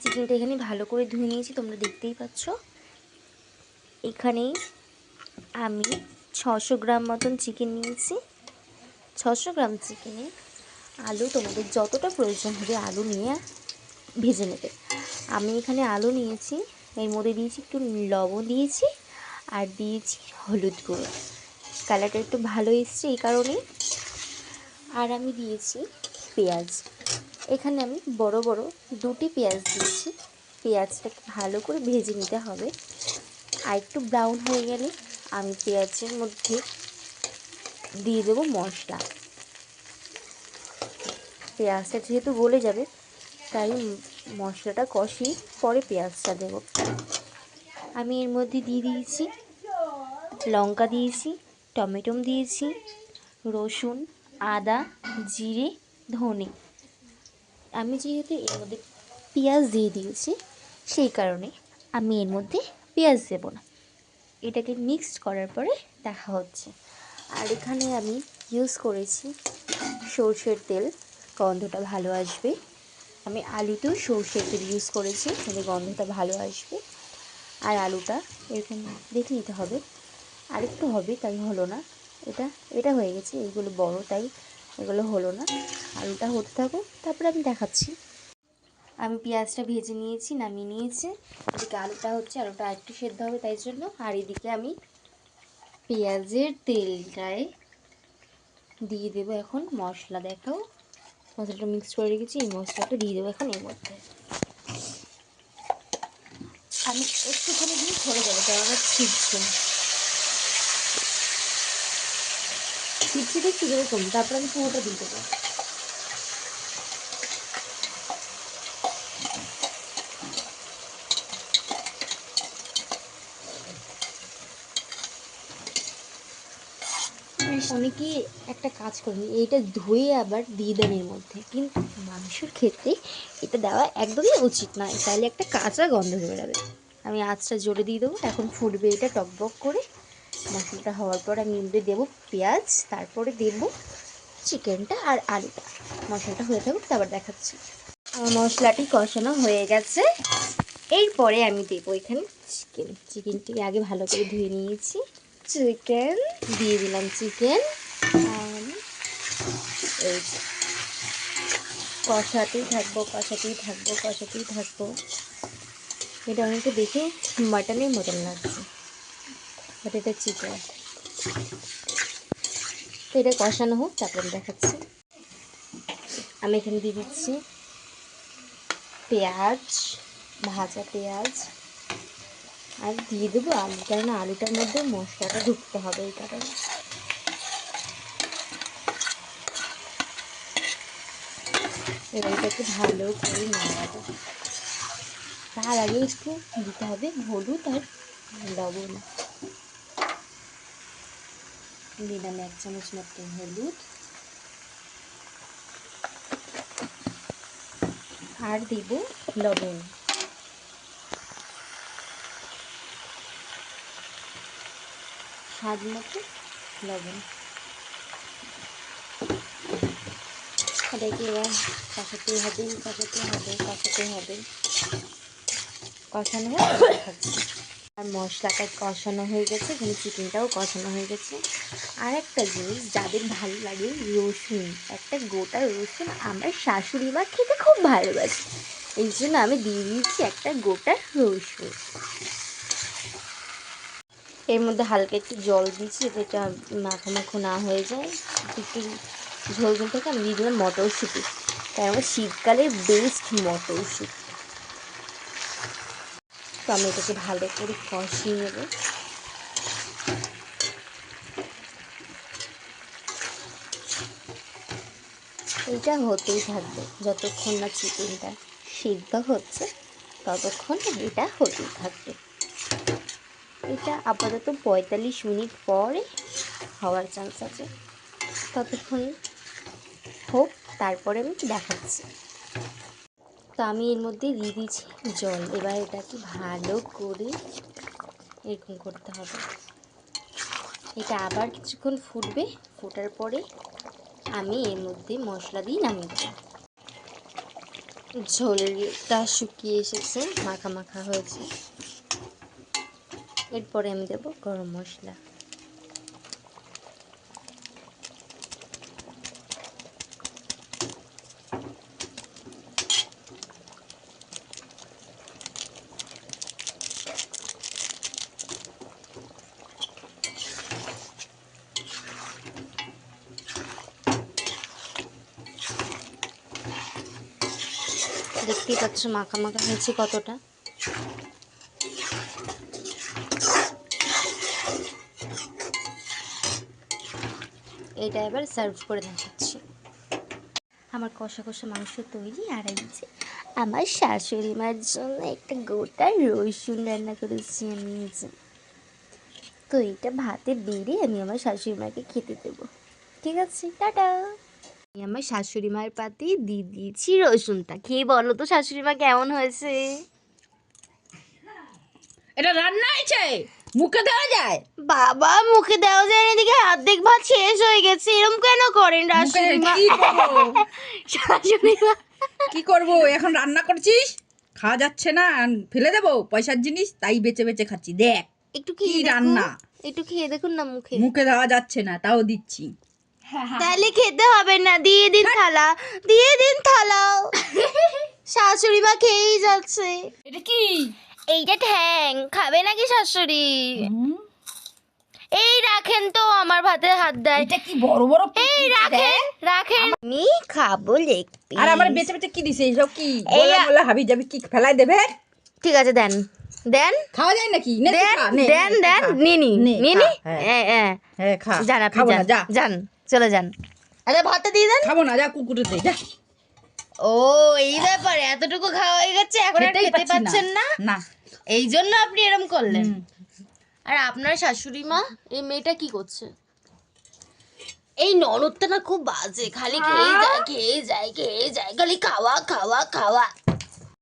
চিকেনটা এখানে ভালো করে ধুয়ে নিয়েছি, তোমরা দেখতেই পাচ্ছ। এখানে আমি 600 গ্রাম মতন চিকেন নিয়েছি। 600 গ্রাম চিকেনে আলু তোমাদের যতটা প্রয়োজন হবে আলু নিয়ে ভেজে নেবে। আমি এখানে আলু নিয়েছি, এর মধ্যে দিয়েছি একটু লবণ দিয়েছি আর দিয়েছি হলুদ গুঁড়ো, কালারটা একটু ভালো এসছে এই কারণেই। আর আমি দিয়েছি পেঁয়াজ, এখানে আমি বড় বড় 2টি পেঁয়াজ দিয়েছি। পেঁয়াজটাকে ভালো করে ভেজে নিতে হবে। আর একটু ব্রাউন হয়ে গেলে আমি পেঁয়াজের মধ্যে দিয়ে দেবো মশলা। পেঁয়াজটা যেহেতু গলে যাবে তাই মশলাটা কষিয়ে পরে পেঁয়াজটা দেব। আমি এর মধ্যে দিয়ে দিয়েছি লঙ্কা দিয়েছি, টমেটো দিয়েছি, রসুন, আদা, জিরে, ধনে। আমি যেহেতু এর মধ্যে পেঁয়াজ দিয়ে দিয়েছি সেই কারণে আমি এর মধ্যে পেঁয়াজ দেব না। এটাকে মিক্সড করার পরে দেখা হচ্ছে। আর এখানে আমি ইউজ করেছি সরষের তেল, গন্ধটা ভালো আসবে। আমি আলুতেও সরষের তেল ইউজ করেছি, তাহলে গন্ধটা ভালো আসবে। আর আলুটা এরকম দেখে নিতে হবে, আরেকটু হবে তাই হলো না, এটা হয়ে গেছে, এইগুলো বড় তাই এগুলো হলো না। আলুটা হতে থাকুক, তারপরে আমি দেখাচ্ছি। আমি পেঁয়াজটা ভেজে নিয়েছি, নামিয়ে নিয়েছি। এদিকে আলুটা হচ্ছে, আলুটা আরেকটু সেদ্ধ হবে তাই জন্য। আর এদিকে আমি পেঁয়াজের তেলটায় দিয়ে দেবো এখন মশলা। দেখাও, মশলাটা মিক্স করে রেখেছি, এই মশলাটা দিয়ে দেবো এখন এর মধ্যে। আমি একটুখানি দিয়ে ধরে যাবো, কেননা ছিটছে একটু যেরকম, তারপর আমি পুরোটা দিয়ে দেবো। অনেকেই একটা কাজ করেন, এইটা ধুয়ে আবার দিয়ে দেন এর মধ্যে, কিন্তু মাংসের ক্ষেত্রে এটা দেওয়া একদমই উচিত নয়, তাহলে একটা কাঁচা গন্ধ বেরোবে। আমি আঁচটা জোরে দিয়ে দেবো, এখন ফুটবে এটা টকবক করে। মশলাটা হওয়ার পর আমি এমনি দেবো পেঁয়াজ, তারপরে দেবো চিকেনটা আর আলুটা। মশলাটা হয়ে থাকুক, তারপর দেখাচ্ছি। আমার মশলাটি কষানো হয়ে গেছে, এরপরে আমি দেবো এখানে চিকেনটিকে আগে ভালো করে ধুয়ে নিয়েছি। চিকেন দিয়ে দিলাম, চিকেন এই কষাতেই থাকবো। এটা অনেকটা দেখে মাটনের মতন লাগছে, বাট এটা চিকেন। তো এটা কষানো হোক, তারপরে দেখাচ্ছি। আমি এখানে দিয়ে দিচ্ছি পেঁয়াজ, ভাজা পেঁয়াজ, আর দিয়ে দেবো আলু, কেননা আলুটার মধ্যে মশলাটা ঢুকতে হবে এই কারণে। এবার এটাকে ভালো করে নাড়াবো। তার আগে একটু দিতে হবে হলুদ আর লবণ। দিলাম 1 চামচ মতো হলুদ, আর দিব লবণ। স্বাদ মতো লবণ। এটাকে এবার কষাতে হবে। কষানো হয়ে দেখাচ্ছি। আর মশলাটা কষানো হয়ে গেছে, এখানে চিকেনটাও কষানো হয়ে গেছে। আর একটা জিনিস, যাদের ভালো লাগে রসুন, একটা গোটা রসুন আমার শাশুড়ি মা খেতে খুব ভালোবাসে, এই জন্য আমি দিয়ে দিয়েছি একটা গোটা রসুন। এর মধ্যে হালকা একটু জল দিয়েছি, এটা মাখো না হয়ে যায়, একটু ঝোল ঝোল থেকে আমি দিয়ে দিলাম মটরশুঁটি, তাই আমার শীতকালের বেস্ট মটরশুঁটি। তো আমি এটাকে ভালো করে কষিয়ে নেব। এটা হতেই থাকবে যতক্ষণ না চিকেনটা সিদ্ধ হচ্ছে, ততক্ষণ এটা হতেই থাকবে। এটা আপাতত 45 মিনিট পরে হওয়ার চান্স আছে, ততক্ষণ হোক, তারপরে আমি দেখাচ্ছি। তো আমি এর মধ্যে দিয়ে দিয়েছি জল। এবার এটাকে ভালো করে এরকম করতে হবে। এটা আবার কিছুক্ষণ ফুটবে, ফোটার পরে আমি এর মধ্যে মশলা দিয়ে নামিয়ে দেবো। ঝোলটা শুকিয়ে এসেছে, মাখা মাখা হয়েছে। এরপরে আমি দেবো গরম মশলা। দেখতেই পাচ্ছ মাখা মাখা হয়েছে কতটা। এটা এবার সার্ভ করে দেখাচ্ছি। আমার কষা কষা মাংস তৈরি। আর এই যে আমার শাশুড়ি মার জন্য একটা গোটা রসুন রান্না করেছি আমি। তো এটা ভাতে বেড়ে আমি আমার শাশুড়ি মাকে খেতে দেবো। ঠিক আছে, টাটা। আমি আমার শাশুড়ি মায়ের পাতে দিয়ে দিয়েছি রসুনটা। খেয়ে বলো তো শাশুড়ি মা কেমন হয়েছে? এটা রান্না হয়েছে, মুখে দেওয়া যায়? বাবা, মুখে দেওয়া যায় না, এদিকে অর্ধেক ভাত শেষ হয়ে গেছে। এরকম কেন করেন শাশুড়ি মা? কি করবো? শাশুড়ি মা কি করবো, এখন রান্না করছিস, খাওয়া যাচ্ছে না, ফেলে দেবো পয়সার জিনিস, তাই বেঁচে বেঁচে খাচ্ছি। দেখ একটু কি খেয়ে রান্না, একটু খেয়ে দেখুন না মুখে। মুখে দেওয়া যাচ্ছে না, তাও দিচ্ছি। তাহলে খেতে হবে না, দিয়ে দিন থালা, দিয়ে দিন থালা। শাশুড়ি মা খেয়েই যাচ্ছে। এটা কি? এইটা ঠ্যাং, খাবে নাকি শাশুড়ি? এই রাখেন তো, আমার ভাতে হাত দেয়। এটা কি বড় বড়? এই রাখেন রাখেন, আমি খাবো লেগ পিস। আর আমার বেঁচে বেঁচে কি দিছে এইসব? কি বলে বলে হাবি যাবি, কি ফেলাই দেবে? ঠিক আছে, দেন দেন খাওয়া যায় নাকি? নে তুই দেন খা, নে, দেন নে, দেন, খা। নিনি নে, নিনি। খা, হ্যাঁ। হ্যাঁ খা। যান আপনি, খাবো না, যান যা। যান, চলে যান। আরে ভাতটা দিয়ে দেন। খাবো না, যা, কুকুরে দে, যা। ও, এই ব্যাপারে এতটুকু খাওয়া হয়ে গেছে, এখন আর খেতেই খেতে পাচ্ছি পাচ্ছেন না? না। এই জন্য আপনি এরকম করলেন। হুম। আর আপনার শাশুড়ি মা, এই মেয়েটা কি করছে? এই ননদটা না খুব বাজে, খালি খেয়ে যায় খেয়ে যায় খেয়ে যায়, খালি খাওয়া খাওয়া খাওয়া।